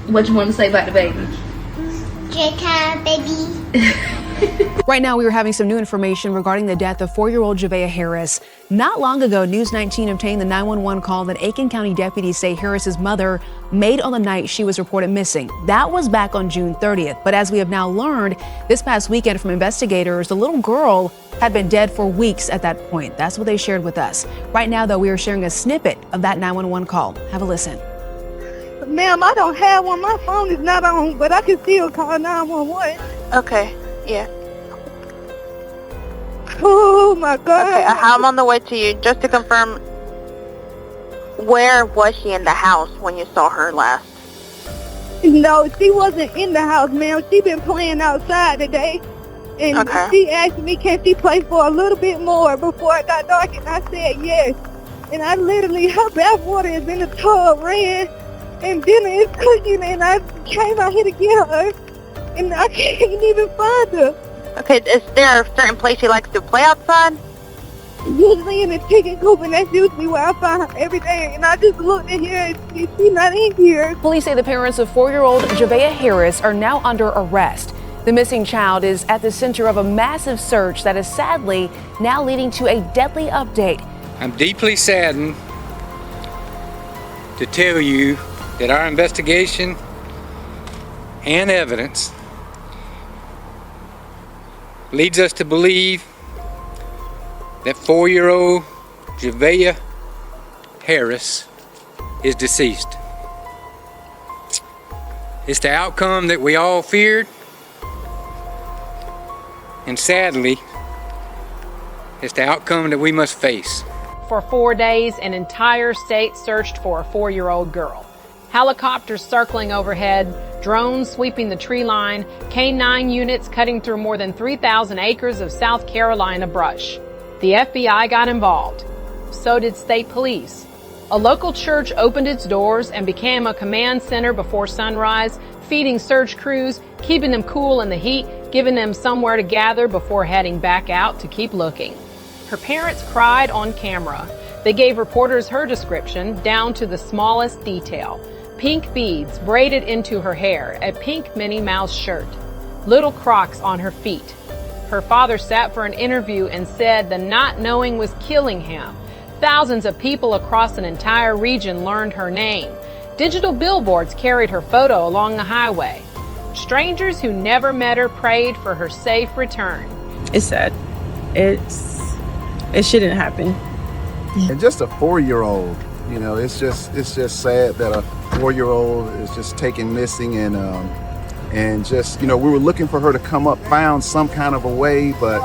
What you want to say about the baby? Good time, baby. Right now, we are having some new information regarding the death of 4-year-old Javeayah Harris. Not long ago, News 19 obtained the 911 call that Aiken County deputies say Harris's mother made on the night she was reported missing. That was back on June 30th. But as we have now learned this past weekend from investigators, the little girl had been dead for weeks at that point. That's what they shared with us. Right now, though, we are sharing a snippet of that 911 call. Have a listen. Ma'am, I don't have one. My phone is not on, but I can still call 911. Okay, yeah. Oh, my God. Okay, I'm on the way to you. Just to confirm, where was she in the house when you saw her last? No, she wasn't in the house, ma'am. She been playing outside today. And Okay. She asked me, can she play for a little bit more before it got dark? And I said yes. And I literally, her bath water is in the tub, ran, and dinner is cooking, and I came out here to get her. And I can't even find her. Okay, is there a certain place she likes to play outside? Usually in the chicken coop, and that's usually where I find her every day. And I just looked in here, and she's not in here. Police say the parents of 4-year-old Javeayah Harris are now under arrest. The missing child is at the center of a massive search that is sadly now leading to a deadly update. I'm deeply saddened to tell you that our investigation and evidence leads us to believe that 4-year-old Javeayah Harris is deceased. It's the outcome that we all feared, and sadly, it's the outcome that we must face. For 4 days, an entire state searched for a 4-year-old girl. Helicopters circling overhead, drones sweeping the tree line, K-9 units cutting through more than 3,000 acres of South Carolina brush. The FBI got involved. So did state police. A local church opened its doors and became a command center before sunrise, feeding search crews, keeping them cool in the heat, giving them somewhere to gather before heading back out to keep looking. Her parents cried on camera. They gave reporters her description down to the smallest detail. Pink beads braided into her hair, a pink Minnie Mouse shirt, little Crocs on her feet. Her father sat for an interview and said the not knowing was killing him. Thousands of people across an entire region learned her name. Digital billboards carried her photo along the highway. Strangers who never met her prayed for her safe return. It's sad. It shouldn't happen. And just a 4-year-old, you know, it's just sad that a 4-year-old is just taken missing, and just, you know, we were looking for her to come up, found some kind of a way, but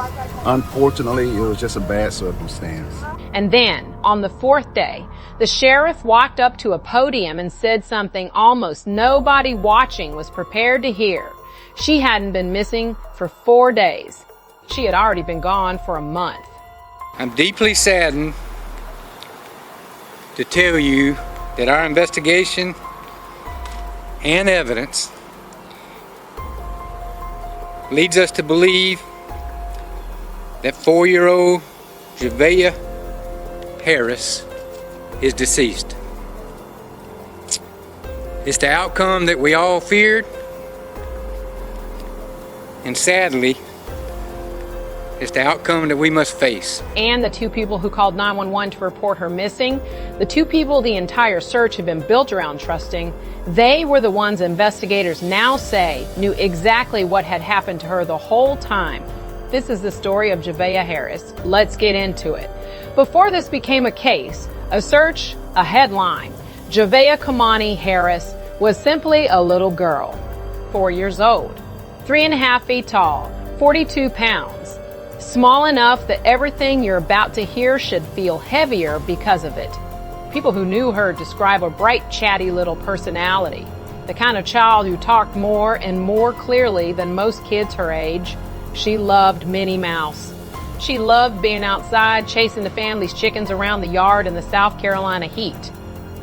unfortunately it was just a bad circumstance. And then, on the 4th day, the sheriff walked up to a podium and said something almost nobody watching was prepared to hear. She hadn't been missing for 4 days. She had already been gone for a month. I'm deeply saddened to tell you that our investigation and evidence leads us to believe that 4-year-old Javeayah Harris is deceased. It's the outcome that we all feared, and sadly, it's the outcome that we must face. And the 2 people who called 911 to report her missing, the 2 people the entire search had been built around trusting, they were the ones investigators now say knew exactly what had happened to her the whole time. This is the story of Javeayah Harris. Let's get into it. Before this became a case, a search, a headline, Javeayah Kemauni Harris was simply a little girl, 4 years old, 3.5 feet tall, 42 pounds. Small enough that everything you're about to hear should feel heavier because of it. People who knew her describe a bright, chatty little personality, the kind of child who talked more and more clearly than most kids her age. She loved Minnie Mouse. She loved being outside, chasing the family's chickens around the yard in the South Carolina heat.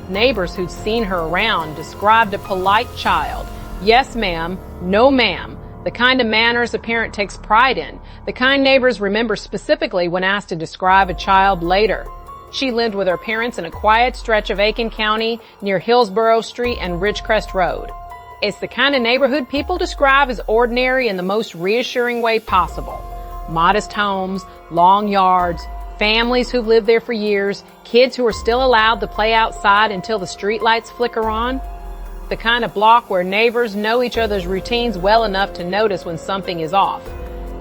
Neighbors who'd seen her around described a polite child. Yes, ma'am. No, ma'am. The kind of manners a parent takes pride in. The kind neighbors remember specifically when asked to describe a child later. She lived with her parents in a quiet stretch of Aiken County near Hillsborough Street and Ridgecrest Road. It's the kind of neighborhood people describe as ordinary in the most reassuring way possible. Modest homes, long yards, families who've lived there for years, kids who are still allowed to play outside until the streetlights flicker on. The kind of block where neighbors know each other's routines well enough to notice when something is off.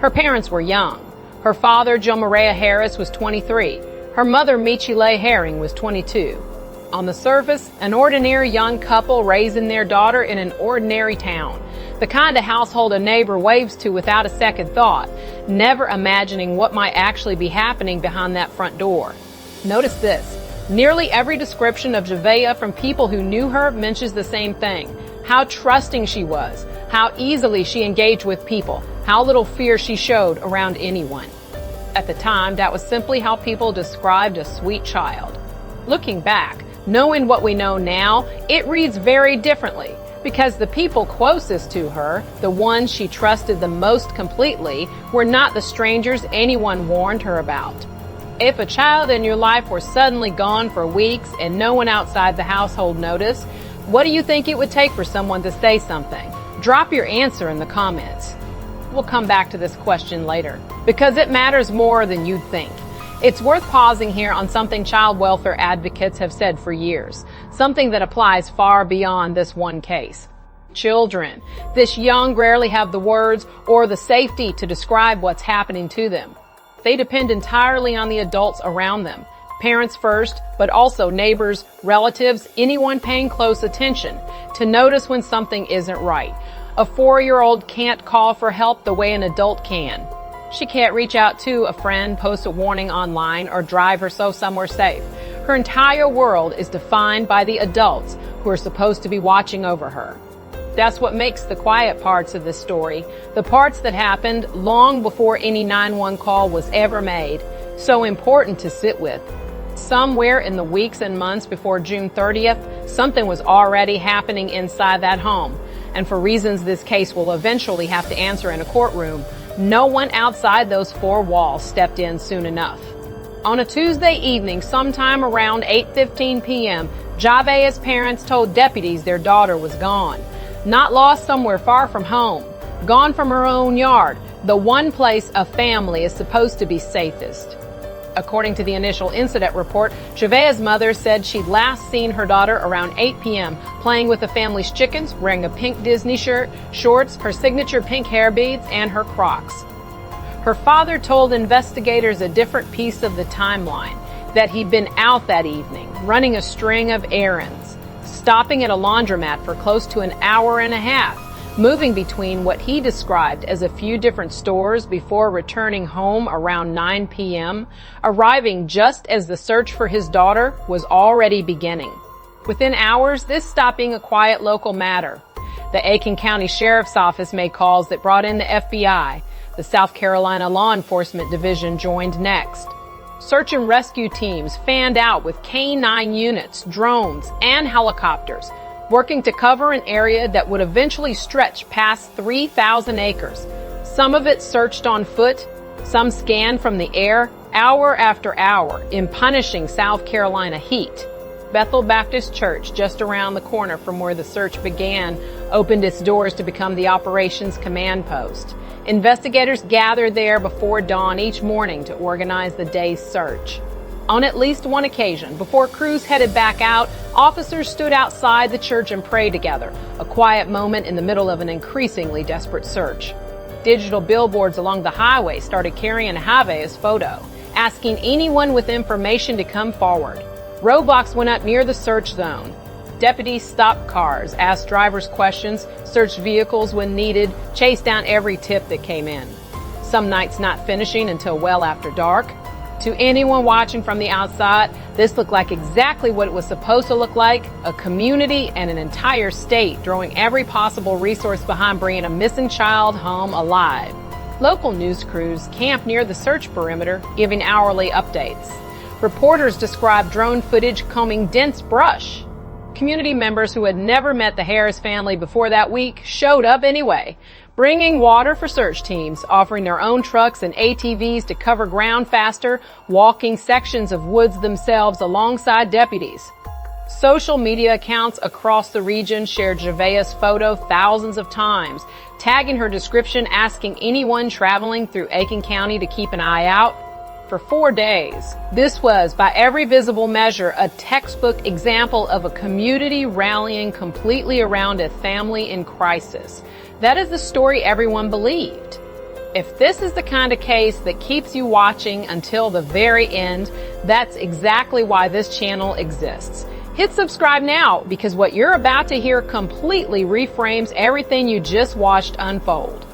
Her parents were young. Her father, Johmarea Harris, was 23. Her mother, Michilae Herring, was 22. On the surface, an ordinary young couple raising their daughter in an ordinary town. The kind of household a neighbor waves to without a second thought, never imagining what might actually be happening behind that front door. Notice this. Nearly every description of Javeayah from people who knew her mentions the same thing. How trusting she was, how easily she engaged with people, how little fear she showed around anyone. At the time, that was simply how people described a sweet child. Looking back, knowing what we know now, it reads very differently, because the people closest to her, the ones she trusted the most completely, were not the strangers anyone warned her about. If a child in your life were suddenly gone for weeks and no one outside the household noticed, what do you think it would take for someone to say something? Drop your answer in the comments. We'll come back to this question later, because it matters more than you'd think. It's worth pausing here on something child welfare advocates have said for years, something that applies far beyond this one case. Children, this young, rarely have the words or the safety to describe what's happening to them. They depend entirely on the adults around them, parents first, but also neighbors, relatives, anyone paying close attention, to notice when something isn't right. A 4-year-old can't call for help the way an adult can. She can't reach out to a friend, post a warning online, or drive herself somewhere safe. Her entire world is defined by the adults who are supposed to be watching over her. That's what makes the quiet parts of this story, the parts that happened long before any 911 call was ever made, so important to sit with. Somewhere in the weeks and months before June 30th, something was already happening inside that home. And for reasons this case will eventually have to answer in a courtroom, no one outside those 4 walls stepped in soon enough. On a Tuesday evening, sometime around 8:15 p.m., Javeayah's parents told deputies their daughter was gone. Not lost somewhere far from home, gone from her own yard, the one place a family is supposed to be safest. According to the initial incident report, Javeayah's mother said she'd last seen her daughter around 8 p.m. playing with the family's chickens, wearing a pink Disney shirt, shorts, her signature pink hair beads, and her Crocs. Her father told investigators a different piece of the timeline, that he'd been out that evening, running a string of errands, stopping at a laundromat for close to an hour and a half, moving between what he described as a few different stores before returning home around 9 p.m., arriving just as the search for his daughter was already beginning. Within hours, this stopped being a quiet local matter. The Aiken County Sheriff's Office made calls that brought in the FBI. The South Carolina Law Enforcement Division joined next. Search and rescue teams fanned out with K-9 units, drones, and helicopters, working to cover an area that would eventually stretch past 3,000 acres. Some of it searched on foot, some scanned from the air, hour after hour, in punishing South Carolina heat. Bethel Baptist Church, just around the corner from where the search began, opened its doors to become the operations command post. Investigators gathered there before dawn each morning to organize the day's search. On at least one occasion, before crews headed back out, officers stood outside the church and prayed together, a quiet moment in the middle of an increasingly desperate search. Digital billboards along the highway started carrying Javeayah's photo, asking anyone with information to come forward. Roadblocks went up near the search zone. Deputies stopped cars, asked drivers questions, searched vehicles when needed, chased down every tip that came in. Some nights not finishing until well after dark. To anyone watching from the outside, this looked like exactly what it was supposed to look like, a community and an entire state throwing every possible resource behind bringing a missing child home alive. Local news crews camped near the search perimeter, giving hourly updates. Reporters described drone footage combing dense brush. Community members who had never met the Harris family before that week showed up anyway, bringing water for search teams, offering their own trucks and ATVs to cover ground faster, walking sections of woods themselves alongside deputies. Social media accounts across the region shared Javeayah's photo thousands of times, tagging her description, asking anyone traveling through Aiken County to keep an eye out. For 4 days. This was, by every visible measure, a textbook example of a community rallying completely around a family in crisis. That is the story everyone believed. If this is the kind of case that keeps you watching until the very end, that's exactly why this channel exists. Hit subscribe now, because what you're about to hear completely reframes everything you just watched unfold.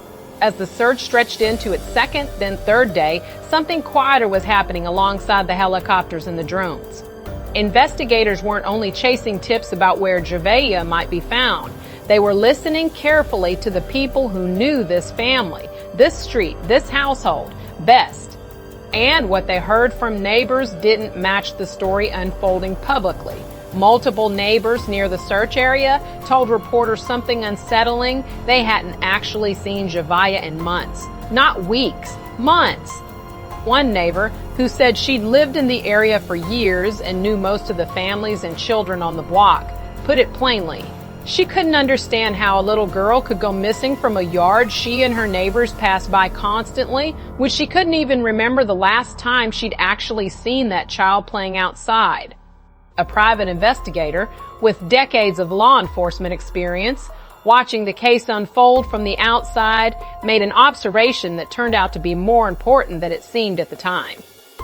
As the search stretched into its second, then third day, something quieter was happening alongside the helicopters and the drones. Investigators weren't only chasing tips about where Javeayah might be found. They were listening carefully to the people who knew this family, this street, this household best. And what they heard from neighbors didn't match the story unfolding publicly. Multiple neighbors near the search area told reporters something unsettling. They hadn't actually seen Javeayah in months. Not weeks, months. One neighbor, who said she'd lived in the area for years and knew most of the families and children on the block, put it plainly. She couldn't understand how a little girl could go missing from a yard she and her neighbors passed by constantly, when she couldn't even remember the last time she'd actually seen that child playing outside. A private investigator with decades of law enforcement experience, watching the case unfold from the outside, made an observation that turned out to be more important than it seemed at the time.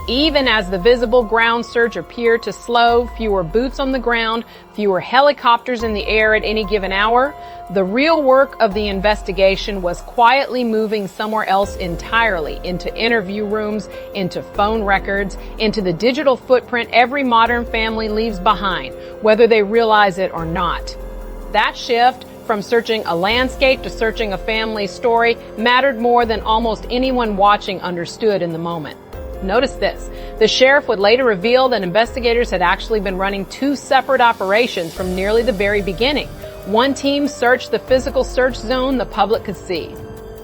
Even as the visible ground search appeared to slow, fewer boots on the ground, fewer helicopters in the air at any given hour, the real work of the investigation was quietly moving somewhere else entirely, into interview rooms, into phone records, into the digital footprint every modern family leaves behind, whether they realize it or not. That shift from searching a landscape to searching a family story mattered more than almost anyone watching understood in the moment. Notice this. The sheriff would later reveal that investigators had actually been running 2 separate operations from nearly the very beginning. One team searched the physical search zone the public could see.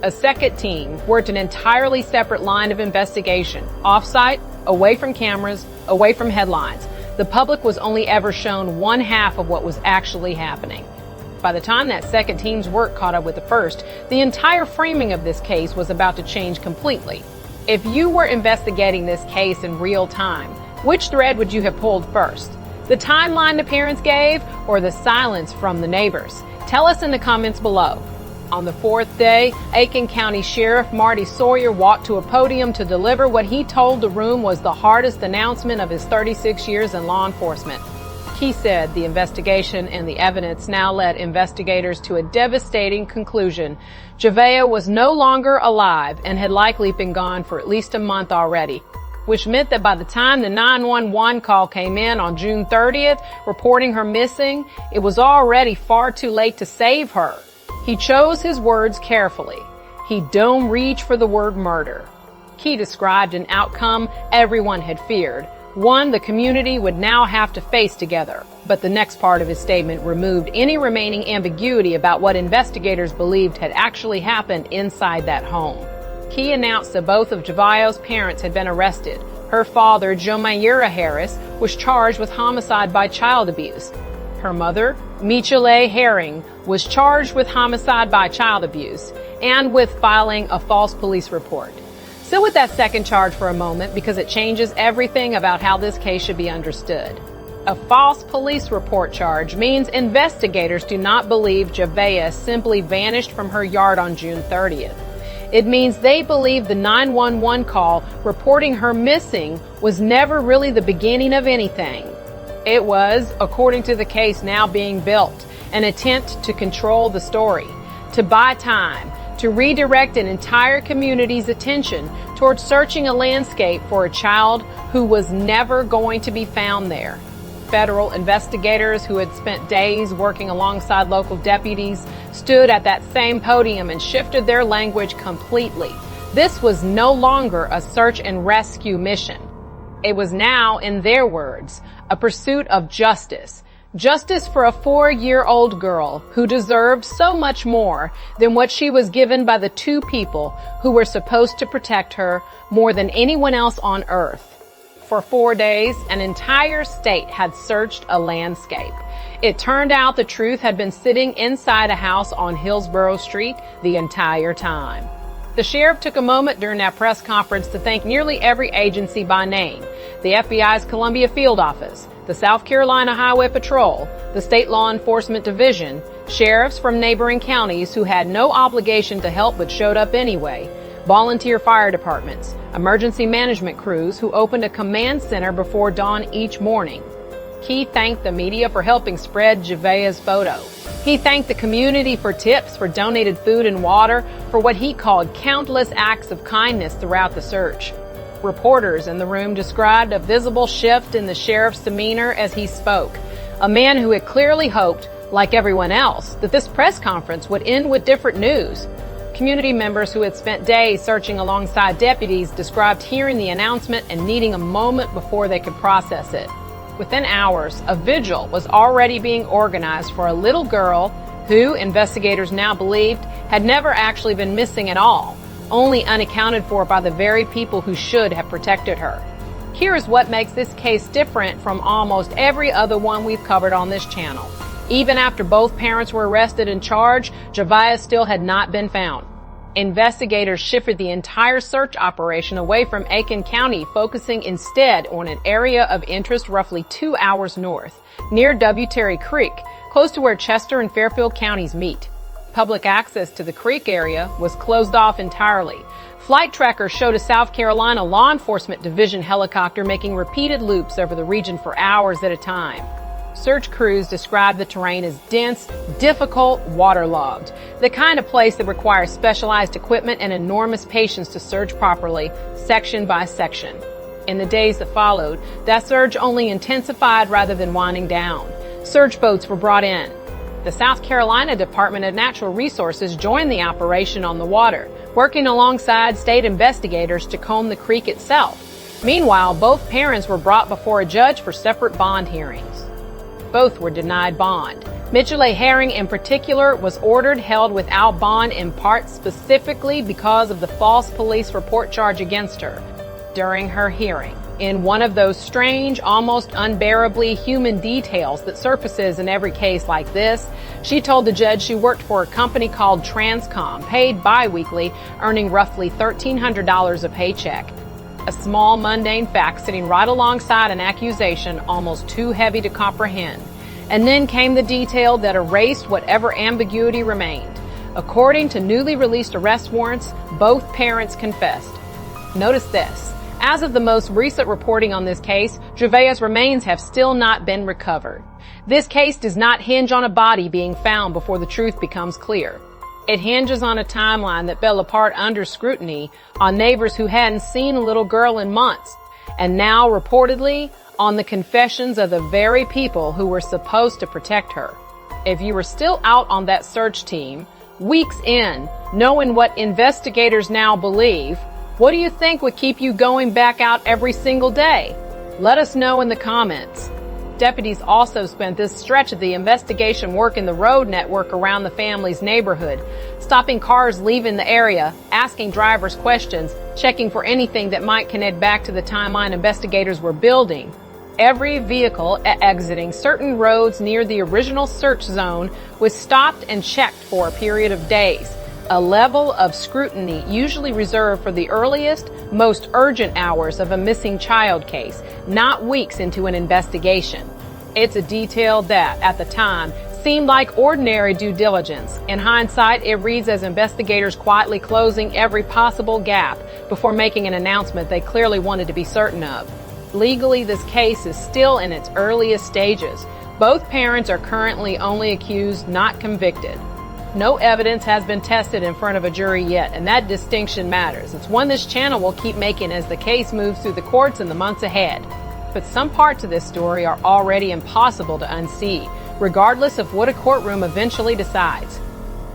A second team worked an entirely separate line of investigation, off-site, away from cameras, away from headlines. The public was only ever shown one half of what was actually happening. By the time that second team's work caught up with the first, the entire framing of this case was about to change completely. If you were investigating this case in real time, which thread would you have pulled first? The timeline the parents gave, or the silence from the neighbors? Tell us in the comments below. On the 4th day, Aiken County Sheriff Marty Sawyer walked to a podium to deliver what he told the room was the hardest announcement of his 36 years in law enforcement. He said the investigation and the evidence now led investigators to a devastating conclusion. Javeayah was no longer alive and had likely been gone for at least a month already, which meant that by the time the 911 call came in on June 30th, reporting her missing, it was already far too late to save her. He chose his words carefully. He don't reach for the word murder. He described an outcome everyone had feared, one the community would now have to face together. But the next part of his statement removed any remaining ambiguity about what investigators believed had actually happened inside that home. He announced that both of Javeayah's parents had been arrested. Her father, Johmarea Harris, was charged with homicide by child abuse. Her mother, Michilae Herring, was charged with homicide by child abuse and with filing a false police report. Sit with that second charge for a moment, because it changes everything about how this case should be understood. A false police report charge means investigators do not believe Javeayah simply vanished from her yard on June 30th. It means they believe the 911 call reporting her missing was never really the beginning of anything. It was, according to the case now being built, an attempt to control the story, to buy time, to redirect an entire community's attention towards searching a landscape for a child who was never going to be found there. Federal investigators who had spent days working alongside local deputies stood at that same podium and shifted their language completely. This was no longer a search and rescue mission. It was now, in their words, a pursuit of justice. Justice for a 4-year-old girl who deserved so much more than what she was given by the 2 people who were supposed to protect her more than anyone else on earth. for 4 days, an entire state had searched a landscape. It turned out the truth had been sitting inside a house on Hillsborough Street the entire time. The sheriff took a moment during that press conference to thank nearly every agency by name: the FBI's Columbia Field Office, the South Carolina Highway Patrol, the State Law Enforcement Division, sheriffs from neighboring counties who had no obligation to help but showed up anyway, volunteer fire departments, emergency management crews who opened a command center before dawn each morning. He thanked the media for helping spread Javeayah's photo. He thanked the community for tips, for donated food and water, for what he called countless acts of kindness throughout the search. Reporters in the room described a visible shift in the sheriff's demeanor as he spoke, a man who had clearly hoped, like everyone else, that this press conference would end with different news. Community members who had spent days searching alongside deputies described hearing the announcement and needing a moment before they could process it. Within hours, a vigil was already being organized for a little girl who, investigators now believed, had never actually been missing at all, only unaccounted for by the very people who should have protected her. Here is what makes this case different from almost every other one we've covered on this channel. Even after both parents were arrested and charged, Javeayah still had not been found. Investigators shifted the entire search operation away from Aiken County, focusing instead on an area of interest roughly 2 hours north, near W. Terry Creek, close to where Chester and Fairfield counties meet. Public access to the creek area was closed off entirely. Flight trackers showed a South Carolina Law Enforcement Division helicopter making repeated loops over the region for hours at a time. Search crews described the terrain as dense, difficult, waterlogged, the kind of place that requires specialized equipment and enormous patience to search properly, section by section. In the days that followed, that search only intensified rather than winding down. Search boats were brought in. The South Carolina Department of Natural Resources joined the operation on the water, working alongside state investigators to comb the creek itself. Meanwhile, both parents were brought before a judge for separate bond hearings. Both were denied bond. Michilae Herring in particular was ordered held without bond, in part specifically because of the false police report charge against her. During her hearing, in one of those strange, almost unbearably human details that surfaces in every case like this, she told the judge she worked for a company called Transcom, paid bi-weekly, earning roughly $1,300 a paycheck. A small, mundane fact sitting right alongside an accusation almost too heavy to comprehend. And then came the detail that erased whatever ambiguity remained. According to newly released arrest warrants, both parents confessed. Notice this. As of the most recent reporting on this case, Javeayah's remains have still not been recovered. This case does not hinge on a body being found before the truth becomes clear. It hinges on a timeline that fell apart under scrutiny, on neighbors who hadn't seen a little girl in months, and now reportedly on the confessions of the very people who were supposed to protect her. If you were still out on that search team, weeks in, knowing what investigators now believe, what do you think would keep you going back out every single day? Let us know in the comments. Deputies also spent this stretch of the investigation working the road network around the family's neighborhood, stopping cars leaving the area, asking drivers questions, checking for anything that might connect back to the timeline investigators were building. Every vehicle exiting certain roads near the original search zone was stopped and checked for a period of days, a level of scrutiny usually reserved for the earliest, most urgent hours of a missing child case, not weeks into an investigation. It's a detail that, at the time, seemed like ordinary due diligence. In hindsight, it reads as investigators quietly closing every possible gap before making an announcement they clearly wanted to be certain of. Legally, this case is still in its earliest stages. Both parents are currently only accused, not convicted. No evidence has been tested in front of a jury yet, and that distinction matters. It's one this channel will keep making as the case moves through the courts in the months ahead. But some parts of this story are already impossible to unsee, regardless of what a courtroom eventually decides.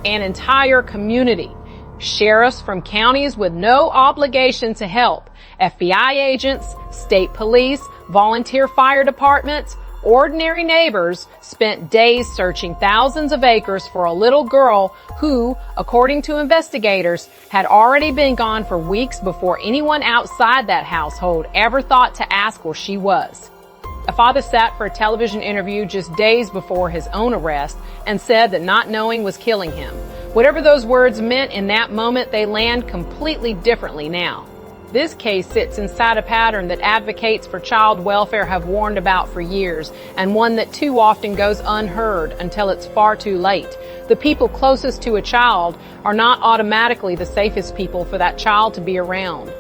An entire community, sheriffs from counties with no obligation to help, FBI agents, state police, volunteer fire departments, ordinary neighbors spent days searching thousands of acres for a little girl who, according to investigators, had already been gone for weeks before anyone outside that household ever thought to ask where she was. A father sat for a television interview just days before his own arrest and said that not knowing was killing him. Whatever those words meant in that moment, they land completely differently now. This case sits inside a pattern that advocates for child welfare have warned about for years, and one that too often goes unheard until it's far too late. The people closest to a child are not automatically the safest people for that child to be around.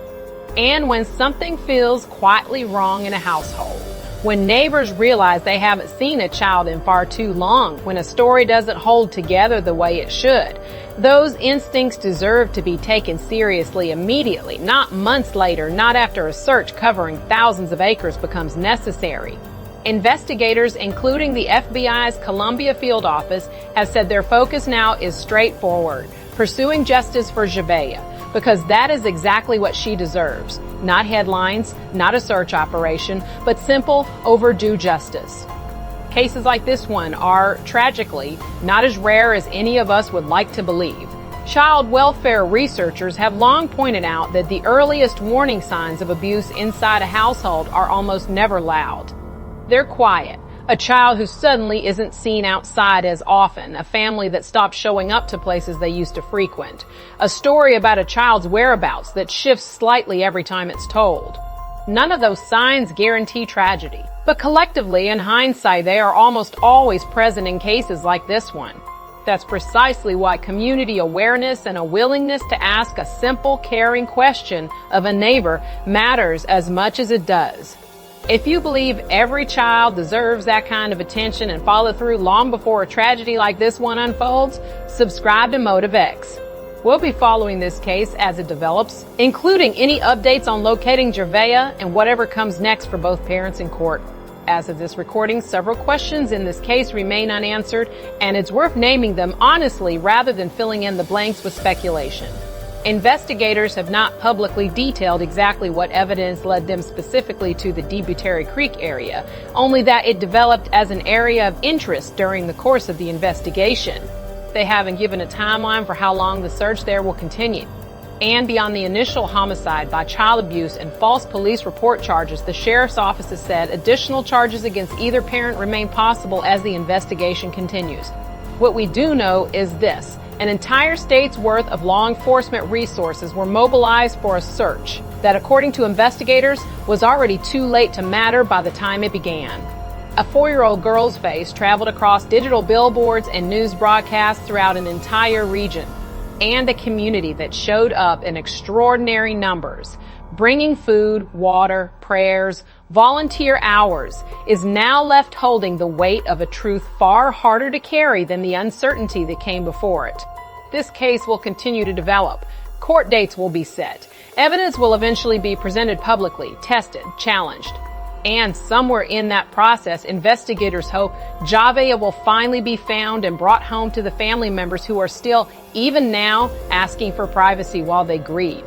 And when something feels quietly wrong in a household, when neighbors realize they haven't seen a child in far too long, when a story doesn't hold together the way it should, those instincts deserve to be taken seriously immediately, not months later, not after a search covering thousands of acres becomes necessary. Investigators, including the FBI's Columbia Field Office, have said their focus now is straightforward, pursuing justice for Javeayah, because that is exactly what she deserves. Not headlines, not a search operation, but simple, overdue justice. Cases like this one are, tragically, not as rare as any of us would like to believe. Child welfare researchers have long pointed out that the earliest warning signs of abuse inside a household are almost never loud. They're quiet. A child who suddenly isn't seen outside as often, a family that stopped showing up to places they used to frequent, a story about a child's whereabouts that shifts slightly every time it's told. None of those signs guarantee tragedy, but collectively, in hindsight, they are almost always present in cases like this one. That's precisely why community awareness and a willingness to ask a simple, caring question of a neighbor matters as much as it does. If you believe every child deserves that kind of attention and follow through long before a tragedy like this one unfolds, subscribe to MotiveX. We'll be following this case as it develops, including any updates on locating Javeayah and whatever comes next for both parents in court. As of this recording, several questions in this case remain unanswered, and it's worth naming them honestly rather than filling in the blanks with speculation. Investigators have not publicly detailed exactly what evidence led them specifically to the Debutary Creek area, only that it developed as an area of interest during the course of the investigation. They haven't given a timeline for how long the search there will continue. And beyond the initial homicide by child abuse and false police report charges, the sheriff's office has said additional charges against either parent remain possible as the investigation continues. What we do know is this. An entire state's worth of law enforcement resources were mobilized for a search that, according to investigators, was already too late to matter by the time it began. A 4-year-old girl's face traveled across digital billboards and news broadcasts throughout an entire region, and a community that showed up in extraordinary numbers, bringing food, water, prayers, volunteer hours, is now left holding the weight of a truth far harder to carry than the uncertainty that came before it. This case will continue to develop. Court dates will be set. Evidence will eventually be presented publicly, tested, challenged. And somewhere in that process, investigators hope Javeayah will finally be found and brought home to the family members who are still, even now, asking for privacy while they grieve.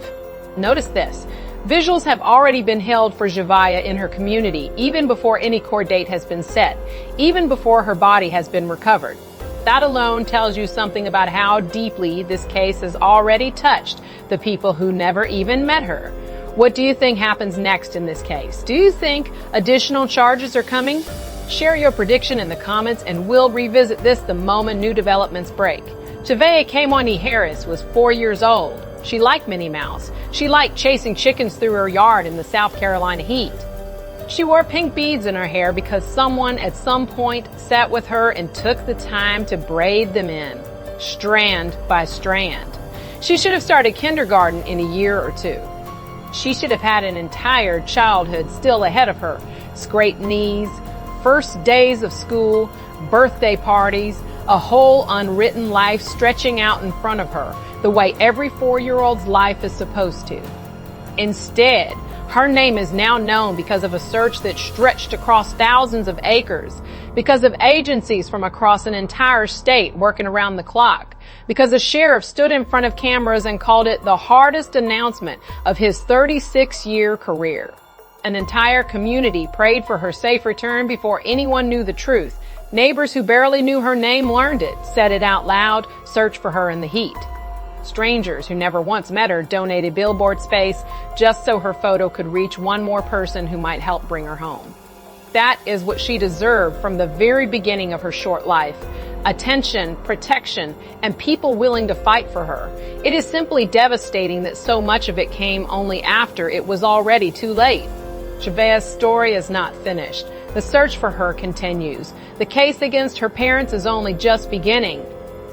Notice this. Visuals have already been held for Javeayah in her community, even before any court date has been set, even before her body has been recovered. That alone tells you something about how deeply this case has already touched the people who never even met her. What do you think happens next in this case? Do you think additional charges are coming? Share your prediction in the comments and we'll revisit this the moment new developments break. Javeayah Kemauni Harris was 4 years old. She liked Minnie Mouse. She liked chasing chickens through her yard in the South Carolina heat. She wore pink beads in her hair because someone at some point sat with her and took the time to braid them in, strand by strand. She should have started kindergarten in a year or two. She should have had an entire childhood still ahead of her. Scraped knees, first days of school, birthday parties, a whole unwritten life stretching out in front of her, the way every 4-year-old's life is supposed to. Instead, her name is now known because of a search that stretched across thousands of acres, because of agencies from across an entire state working around the clock, because a sheriff stood in front of cameras and called it the hardest announcement of his 36-year career. An entire community prayed for her safe return before anyone knew the truth. Neighbors who barely knew her name learned it, said it out loud, searched for her in the heat. Strangers who never once met her donated billboard space just so her photo could reach one more person who might help bring her home. That is what she deserved from the very beginning of her short life. Attention, protection, and people willing to fight for her. It is simply devastating that so much of it came only after it was already too late. Javeayah's story is not finished. The search for her continues. The case against her parents is only just beginning.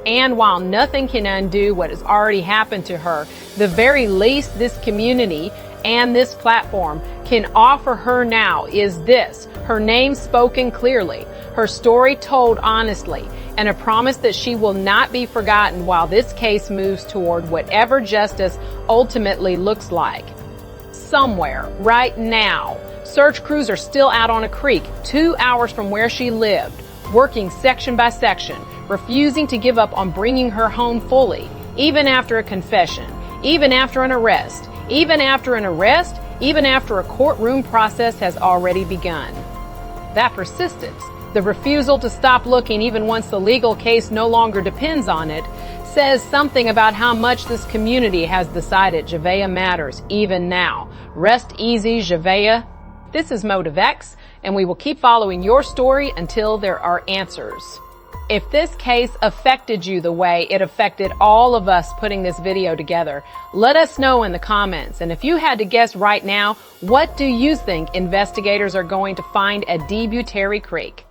And while nothing can undo what has already happened to her, the very least this community and this platform can offer her now is this: her name spoken clearly, her story told honestly, and a promise that she will not be forgotten while this case moves toward whatever justice ultimately looks like. Somewhere, right now, search crews are still out on a creek 2 hours from where she lived, working section by section, refusing to give up on bringing her home fully, even after a confession, even after an arrest, even after a courtroom process has already begun. That persistence, the refusal to stop looking even once the legal case no longer depends on it, says something about how much this community has decided Javeayah matters even now. Rest easy, Javeayah. This is MotiveX, and we will keep following your story until there are answers. If this case affected you the way it affected all of us putting this video together, let us know in the comments. And if you had to guess right now, what do you think investigators are going to find at Buteri Creek?